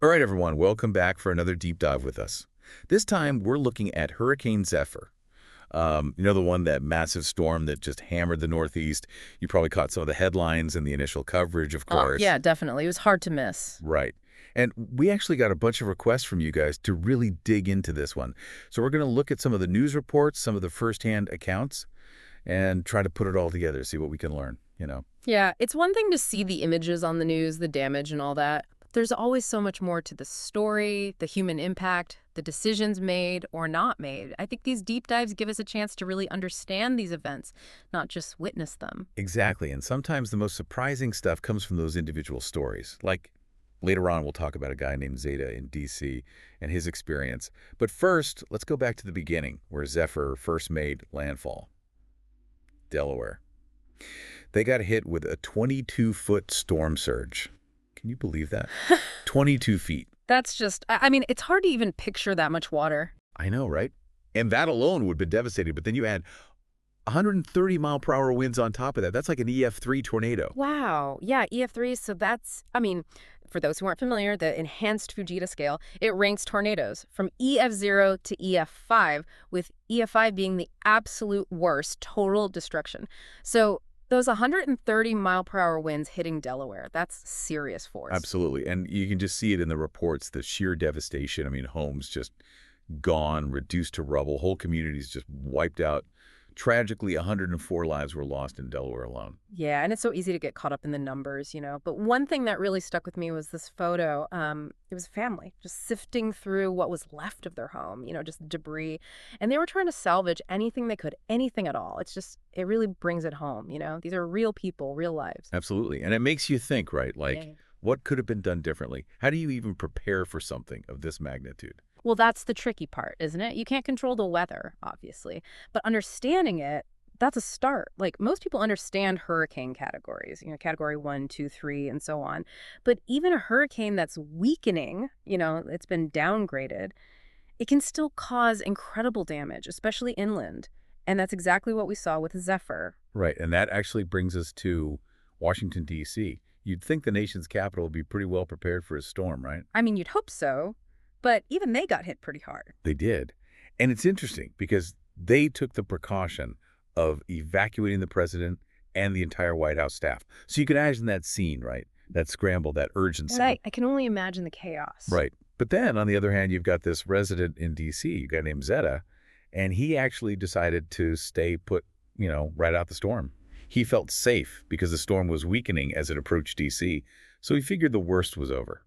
All right, everyone, welcome back for another deep dive with us. This time, we're looking at Hurricane Zephyr. The one, that massive storm that just hammered the Northeast. You probably caught some of the headlines and the initial coverage, of Oh, course. yeah, definitely. It was hard to miss. Right. And we actually got a bunch of requests from you guys to really dig into this one. So we're going to look at some of the news reports, some of the firsthand accounts, and try to put it all together, see what we can learn. Yeah, it's one thing to see the images on the news, the damage and all that. But there's always so much more to the story, the human impact, the decisions made or not made. I think these deep dives give us a chance to really understand these events, not just witness them. Exactly. And sometimes the most surprising stuff comes from those individual stories. Like later on, we'll talk about a guy named Zeta in D.C. and his experience. But first, let's go back to the beginning, where Zephyr first made landfall. Delaware. They got hit with a 22-foot storm surge. Can you believe that? 22 feet. That's just, I mean, it's hard to even picture that much water. I know, right? And that alone would have been devastating. But then you add 130-mile-per-hour winds on top of that. That's like an EF3 tornado. Wow. Yeah, EF3. So that's, I mean, for those who aren't familiar, the enhanced Fujita scale, it ranks tornadoes from EF0 to EF5, with EF5 being the absolute worst, total destruction. So those 130-mile-per-hour winds hitting Delaware, that's serious force. Absolutely. And you can just see it in the reports, the sheer devastation. I mean, homes just gone, reduced to rubble, whole communities just wiped out. Tragically, 104 lives were lost in Delaware alone. Yeah, and it's so easy to get caught up in the numbers, But one thing that really stuck with me was this photo. It was a family just sifting through what was left of their home, just debris. And they were trying to salvage anything they could, anything at all. It really brings it home. These are real people, real lives. Absolutely. And it makes you think, right? Like, Yeah. what could have been done differently? How do you even prepare for something of this magnitude? Well, that's the tricky part, isn't it? You can't control the weather, obviously, but understanding it, that's a start. Like, most people understand hurricane categories, category 1, 2, 3, and so on. But even a hurricane that's weakening, it's been downgraded, it can still cause incredible damage, especially inland. And that's exactly what we saw with Zephyr. Right. And that actually brings us to Washington, D.C. You'd think the nation's capital would be pretty well prepared for a storm, right? I mean, you'd hope so, but even they got hit pretty hard. They did. And it's interesting because they took the precaution of evacuating the president and the entire White House staff. So you can imagine that scene, right? That scramble, that urgency. And I can only imagine the chaos. Right. But then, on the other hand, you've got this resident in D.C., a guy named Zeta, and he actually decided to stay put, right out the storm. He felt safe because the storm was weakening as it approached D.C., so he figured the worst was over.